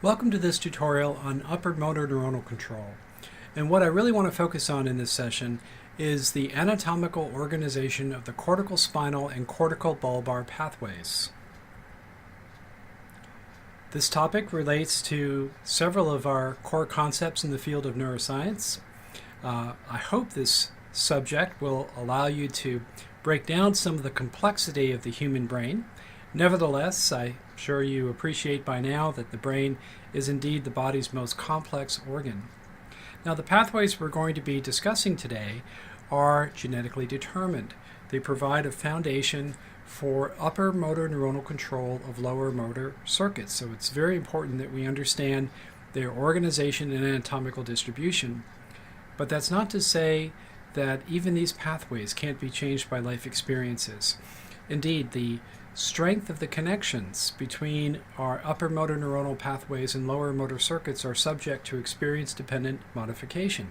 Welcome to this tutorial on upper motor neuronal control. And what I really want to focus on in this session is the anatomical organization of the corticospinal and corticobulbar pathways. This topic relates to several of our core concepts in the field of neuroscience. I hope this subject will allow you to break down some of the complexity of the human brain. Nevertheless, I'm sure you appreciate by now that the brain is indeed the body's most complex organ. Now, the pathways we're going to be discussing today are genetically determined. They provide a foundation for upper motor neuronal control of lower motor circuits. So it's very important that we understand their organization and anatomical distribution. But that's not to say that even these pathways can't be changed by life experiences. Indeed, the strength of the connections between our upper motor neuronal pathways and lower motor circuits are subject to experience-dependent modification.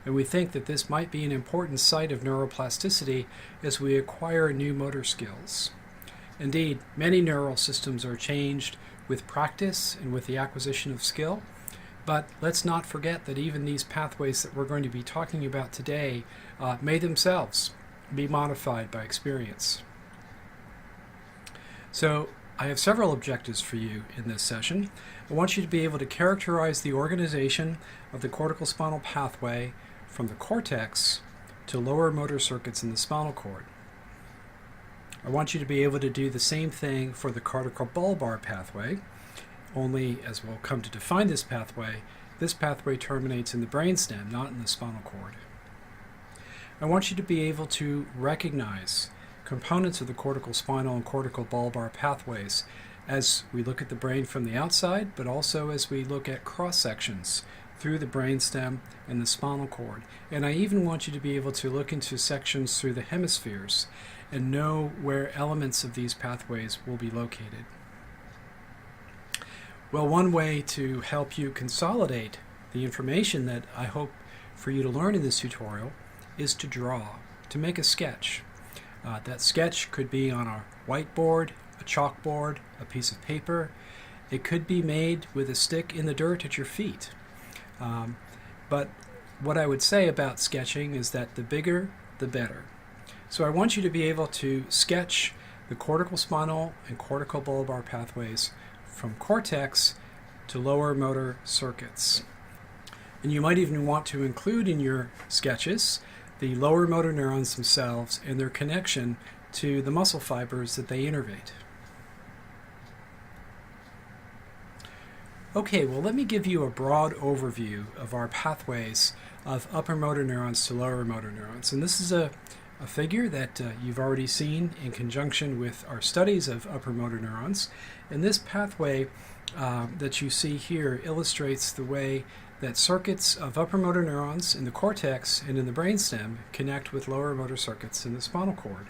And we think that this might be an important site of neuroplasticity as we acquire new motor skills. Indeed, many neural systems are changed with practice and with the acquisition of skill. But let's not forget that even these pathways that we're going to be talking about today may themselves be modified by experience. So I have several objectives for you in this session. I want you to be able to characterize the organization of the corticospinal pathway from the cortex to lower motor circuits in the spinal cord. I want you to be able to do the same thing for the corticobulbar pathway, only as we'll come to define this pathway terminates in the brainstem, not in the spinal cord. I want you to be able to recognize components of the corticospinal and corticobulbar pathways as we look at the brain from the outside, but also as we look at cross-sections through the brainstem and the spinal cord. And I even want you to be able to look into sections through the hemispheres and know where elements of these pathways will be located. Well, one way to help you consolidate the information that I hope for you to learn in this tutorial is to draw, to make a sketch. That sketch could be on a whiteboard, a chalkboard, a piece of paper. It could be made with a stick in the dirt at your feet. But what I would say about sketching is that the bigger, the better. So I want you to be able to sketch the corticospinal and corticobulbar pathways from cortex to lower motor circuits. And you might even want to include in your sketches the lower motor neurons themselves and their connection to the muscle fibers that they innervate. Okay, well, let me give you a broad overview of our pathways of upper motor neurons to lower motor neurons. And this is a figure that you've already seen in conjunction with our studies of upper motor neurons. And this pathway that you see here illustrates the way that circuits of upper motor neurons in the cortex and in the brainstem connect with lower motor circuits in the spinal cord.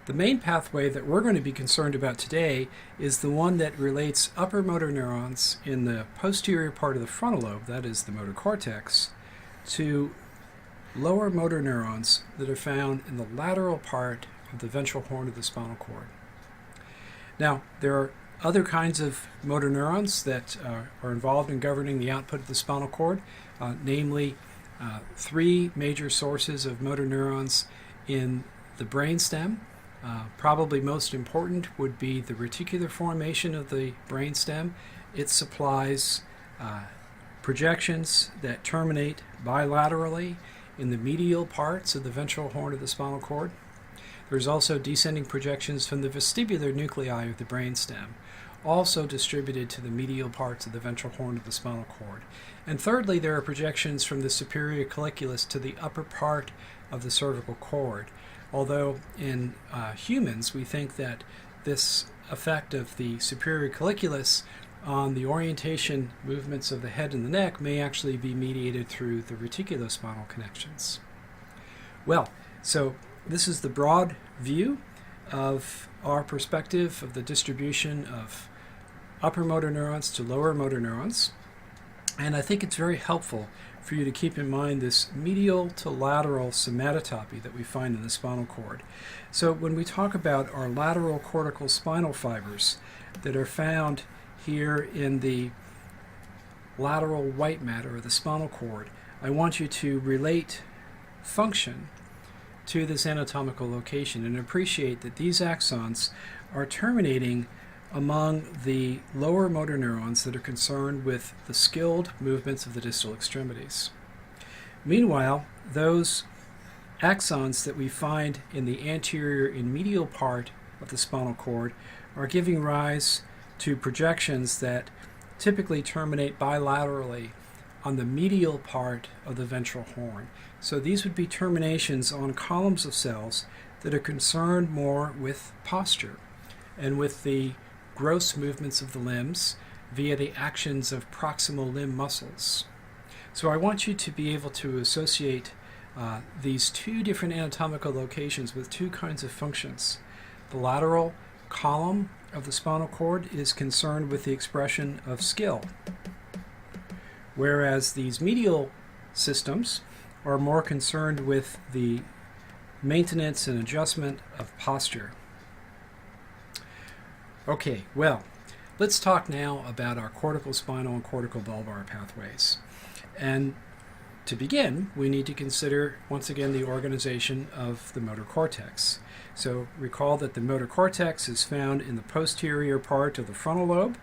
The main pathway that we're going to be concerned about today is the one that relates upper motor neurons in the posterior part of the frontal lobe, that is the motor cortex, to lower motor neurons that are found in the lateral part of the ventral horn of the spinal cord. Now, there are other kinds of motor neurons that are involved in governing the output of the spinal cord, namely three major sources of motor neurons in the brainstem. Probably most important would be the reticular formation of the brainstem. It supplies projections that terminate bilaterally in the medial parts of the ventral horn of the spinal cord. There's also descending projections from the vestibular nuclei of the brainstem, also distributed to the medial parts of the ventral horn of the spinal cord. And thirdly, there are projections from the superior colliculus to the upper part of the cervical cord. Although in humans, we think that this effect of the superior colliculus on the orientation movements of the head and the neck may actually be mediated through the reticulospinal connections. Well, so this is the broad view of our perspective of the distribution of upper motor neurons to lower motor neurons. And I think it's very helpful for you to keep in mind this medial to lateral somatotopy that we find in the spinal cord. So when we talk about our lateral cortical spinal fibers that are found here in the lateral white matter of the spinal cord, I want you to relate function to this anatomical location and appreciate that these axons are terminating among the lower motor neurons that are concerned with the skilled movements of the distal extremities. Meanwhile, those axons that we find in the anterior and medial part of the spinal cord are giving rise to projections that typically terminate bilaterally on the medial part of the ventral horn. So these would be terminations on columns of cells that are concerned more with posture and with the gross movements of the limbs via the actions of proximal limb muscles. So I want you to be able to associate these two different anatomical locations with two kinds of functions. The lateral column of the spinal cord is concerned with the expression of skill, whereas these medial systems are more concerned with the maintenance and adjustment of posture. Okay, well, let's talk now about our corticospinal and corticobulbar pathways. And to begin, we need to consider, once again, the organization of the motor cortex. So recall that the motor cortex is found in the posterior part of the frontal lobe,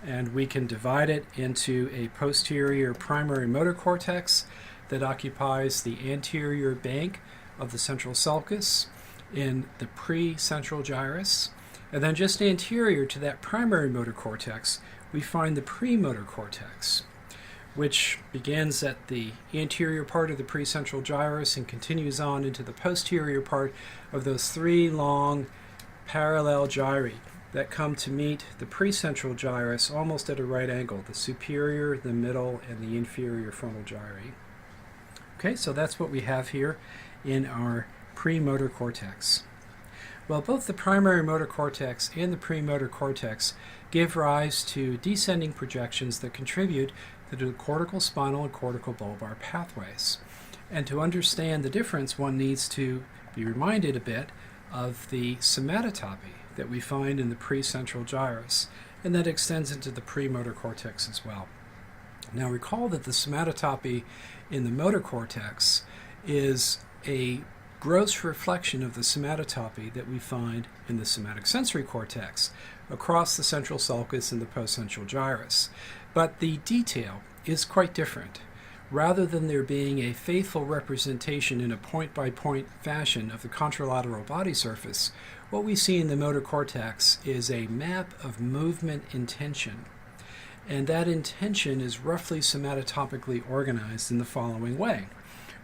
and we can divide it into a posterior primary motor cortex that occupies the anterior bank of the central sulcus in the precentral gyrus. And then just anterior to that primary motor cortex, we find the premotor cortex, which begins at the anterior part of the precentral gyrus and continues on into the posterior part of those three long parallel gyri that come to meet the precentral gyrus almost at a right angle, the superior, the middle, and the inferior frontal gyri. Okay, so that's what we have here in our premotor cortex. Well, both the primary motor cortex and the premotor cortex give rise to descending projections that contribute to the corticospinal and corticobulbar pathways. And to understand the difference, one needs to be reminded a bit of the somatotopy that we find in the precentral gyrus, and that extends into the premotor cortex as well. Now recall that the somatotopy in the motor cortex is a gross reflection of the somatotopy that we find in the somatic sensory cortex across the central sulcus and the postcentral gyrus. But the detail is quite different. Rather than there being a faithful representation in a point-by-point fashion of the contralateral body surface, what we see in the motor cortex is a map of movement intention. And that intention is roughly somatotopically organized in the following way,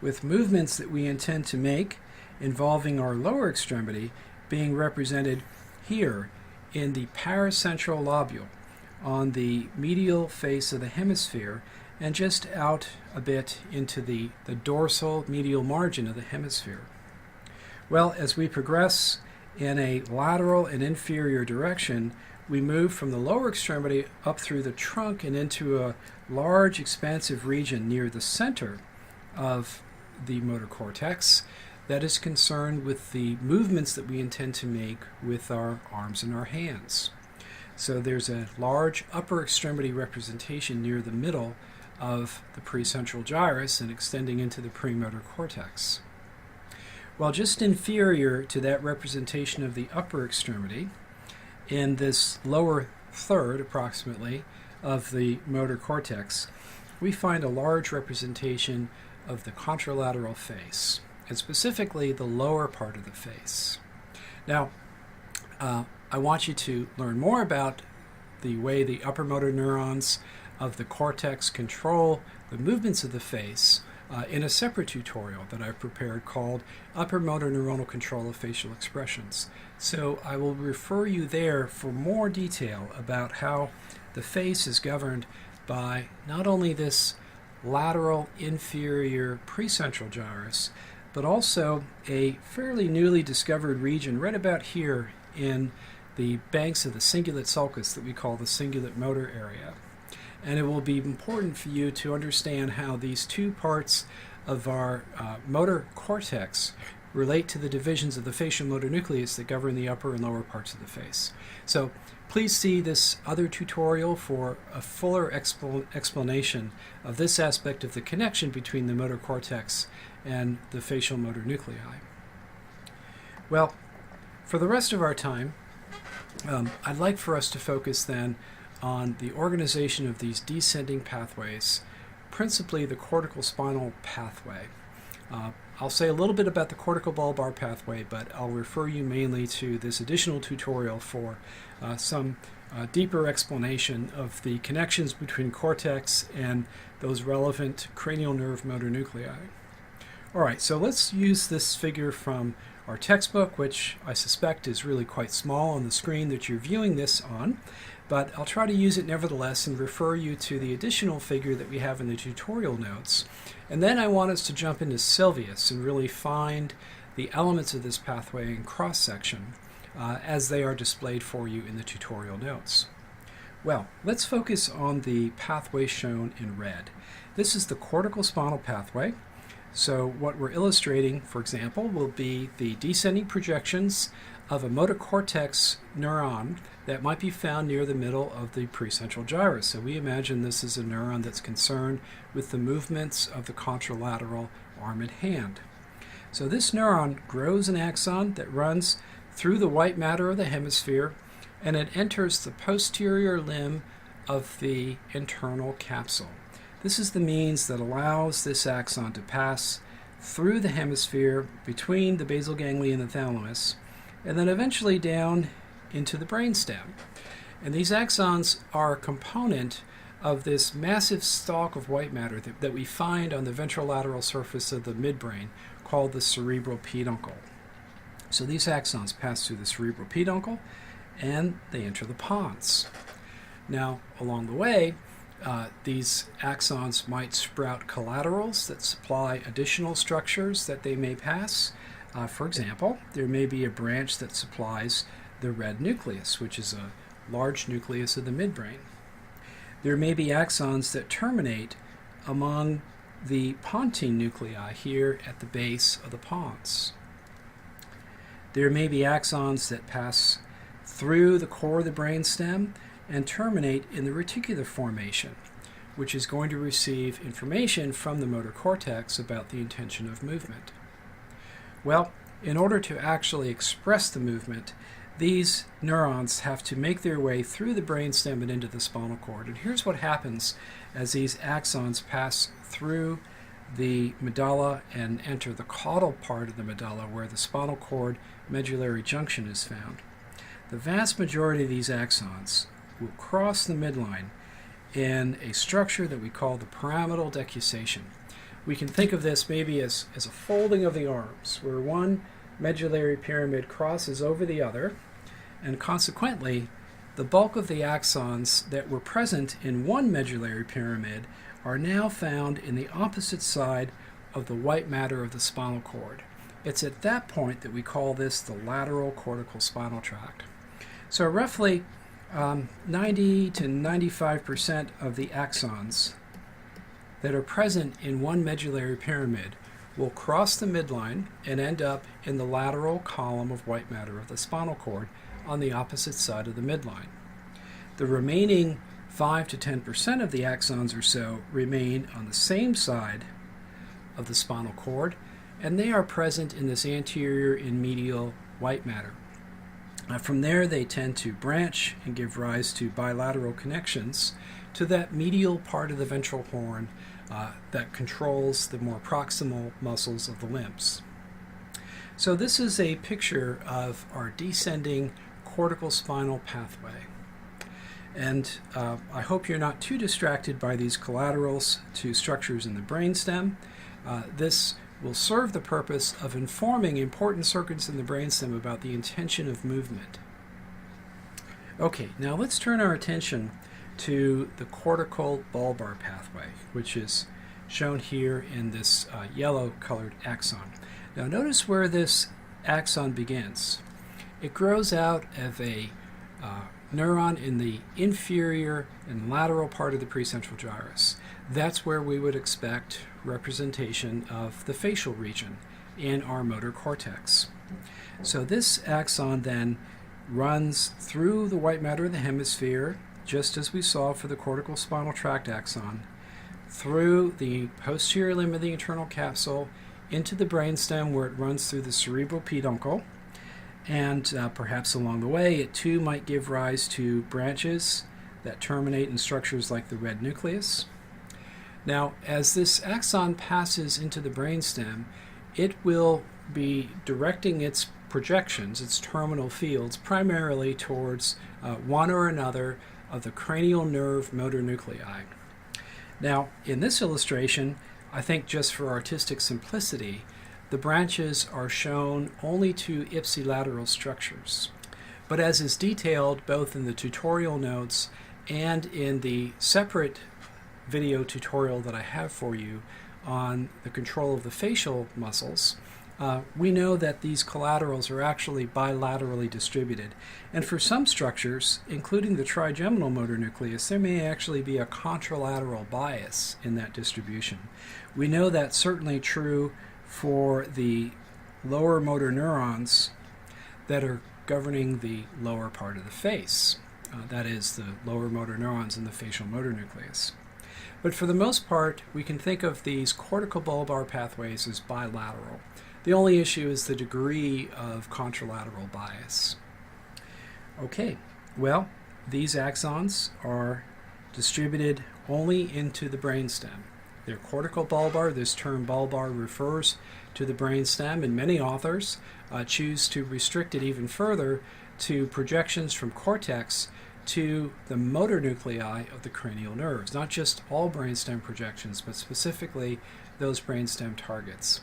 with movements that we intend to make involving our lower extremity being represented here in the paracentral lobule on the medial face of the hemisphere and just out a bit into the dorsal medial margin of the hemisphere. Well, as we progress in a lateral and inferior direction, we move from the lower extremity up through the trunk and into a large expansive region near the center of the motor cortex that is concerned with the movements that we intend to make with our arms and our hands. So there's a large upper extremity representation near the middle of the precentral gyrus and extending into the premotor cortex. While just inferior to that representation of the upper extremity, in this lower third approximately of the motor cortex, we find a large representation of the contralateral face, and specifically the lower part of the face. Now, I want you to learn more about the way the upper motor neurons of the cortex control the movements of the face in a separate tutorial that I've prepared called Upper Motor Neuronal Control of Facial Expressions. So I will refer you there for more detail about how the face is governed by not only this lateral inferior precentral gyrus, but also a fairly newly discovered region right about here in the banks of the cingulate sulcus that we call the cingulate motor area. And it will be important for you to understand how these two parts of our motor cortex relate to the divisions of the facial motor nucleus that govern the upper and lower parts of the face. So please see this other tutorial for a fuller explanation of this aspect of the connection between the motor cortex and the facial motor nuclei. Well, for the rest of our time, I'd like for us to focus then on the organization of these descending pathways, principally the corticospinal pathway. I'll say a little bit about the corticobulbar pathway, but I'll refer you mainly to this additional tutorial for some deeper explanation of the connections between cortex and those relevant cranial nerve motor nuclei. All right, so let's use this figure from our textbook, which I suspect is really quite small on the screen that you're viewing this on, but I'll try to use it nevertheless and refer you to the additional figure that we have in the tutorial notes. And then I want us to jump into Sylvius and really find the elements of this pathway in cross-section as they are displayed for you in the tutorial notes. Well, let's focus on the pathway shown in red. This is the corticospinal pathway. So what we're illustrating, for example, will be the descending projections of a motor cortex neuron that might be found near the middle of the precentral gyrus. So we imagine this is a neuron that's concerned with the movements of the contralateral arm and hand. So this neuron grows an axon that runs through the white matter of the hemisphere, and it enters the posterior limb of the internal capsule. This is the means that allows this axon to pass through the hemisphere between the basal ganglia and the thalamus, and then eventually down into the brainstem. And these axons are a component of this massive stalk of white matter that we find on the ventrolateral surface of the midbrain called the cerebral peduncle. So these axons pass through the cerebral peduncle and they enter the pons. Now, along the way, these axons might sprout collaterals that supply additional structures that they may pass. For example, there may be a branch that supplies the red nucleus, which is a large nucleus of the midbrain. There may be axons that terminate among the pontine nuclei here at the base of the pons. There may be axons that pass through the core of the brainstem and terminate in the reticular formation, which is going to receive information from the motor cortex about the intention of movement. Well, in order to actually express the movement, these neurons have to make their way through the brainstem and into the spinal cord. And here's what happens as these axons pass through the medulla and enter the caudal part of the medulla where the spinal cord medullary junction is found. The vast majority of these axons will cross the midline in a structure that we call the pyramidal decussation. We can think of this maybe as a folding of the arms, where one medullary pyramid crosses over the other, and consequently, the bulk of the axons that were present in one medullary pyramid are now found in the opposite side of the white matter of the spinal cord. It's at that point that we call this the lateral cortical spinal tract. So roughly 90 to 95% of the axons that are present in one medullary pyramid will cross the midline and end up in the lateral column of white matter of the spinal cord on the opposite side of the midline. The remaining 5 to 10% of the axons or so remain on the same side of the spinal cord, and they are present in this anterior and medial white matter. From there, they tend to branch and give rise to bilateral connections to that medial part of the ventral horn that controls the more proximal muscles of the limbs. So this is a picture of our descending corticospinal pathway. And I hope you're not too distracted by these collaterals to structures in the brainstem. This will serve the purpose of informing important circuits in the brainstem about the intention of movement. Okay, now let's turn our attention to the corticobulbar pathway, which is shown here in this yellow colored axon. Now notice where this axon begins. It grows out of a neuron in the inferior and lateral part of the precentral gyrus. That's where we would expect representation of the facial region in our motor cortex. So this axon then runs through the white matter of the hemisphere, just as we saw for the corticospinal tract axon, through the posterior limb of the internal capsule, into the brainstem where it runs through the cerebral peduncle, and perhaps along the way it too might give rise to branches that terminate in structures like the red nucleus. Now, as this axon passes into the brainstem, it will be directing its projections, its terminal fields, primarily towards one or another of the cranial nerve motor nuclei. Now, in this illustration, I think just for artistic simplicity, the branches are shown only to ipsilateral structures. But as is detailed both in the tutorial notes and in the separate video tutorial that I have for you on the control of the facial muscles, we know that these collaterals are actually bilaterally distributed. And for some structures, including the trigeminal motor nucleus, there may actually be a contralateral bias in that distribution. We know that's certainly true for the lower motor neurons that are governing the lower part of the face. That is, the lower motor neurons in the facial motor nucleus. But for the most part, we can think of these corticobulbar pathways as bilateral. The only issue is the degree of contralateral bias. Okay, well, these axons are distributed only into the brainstem. They're corticobulbar. This term bulbar refers to the brainstem, and many authors choose to restrict it even further to projections from cortex to the motor nuclei of the cranial nerves, not just all brainstem projections, but specifically those brainstem targets.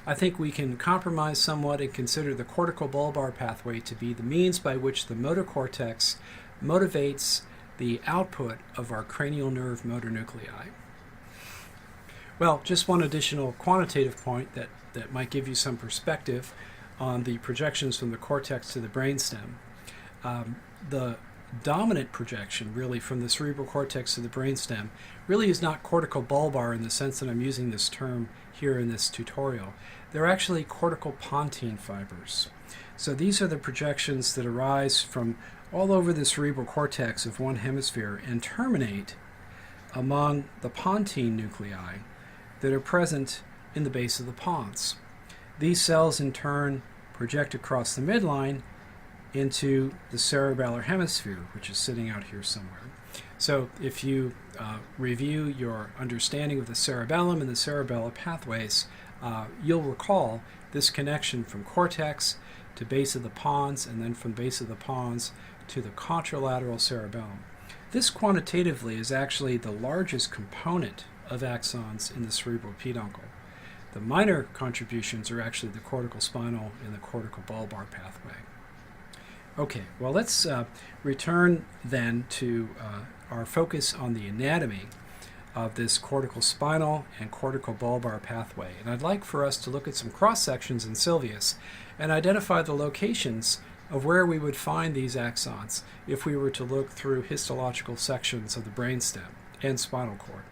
I think we can compromise somewhat and consider the corticobulbar pathway to be the means by which the motor cortex motivates the output of our cranial nerve motor nuclei. Well, just one additional quantitative point that might give you some perspective on the projections from the cortex to the brainstem. The dominant projection, really, from the cerebral cortex to the brainstem, really is not corticobulbar in the sense that I'm using this term here in this tutorial. They're actually corticopontine fibers. So these are the projections that arise from all over the cerebral cortex of one hemisphere and terminate among the pontine nuclei that are present in the base of the pons. These cells in turn project across the midline into the cerebellar hemisphere, which is sitting out here somewhere. So if you review your understanding of the cerebellum and the cerebellar pathways, you'll recall this connection from cortex to base of the pons, and then from base of the pons to the contralateral cerebellum. This quantitatively is actually the largest component of axons in the cerebral peduncle. The minor contributions are actually the corticospinal and the corticobulbar pathway. Okay, well, let's return then to our focus on the anatomy of this corticospinal and corticobulbar pathway. And I'd like for us to look at some cross-sections in Sylvius and identify the locations of where we would find these axons if we were to look through histological sections of the brainstem and spinal cord.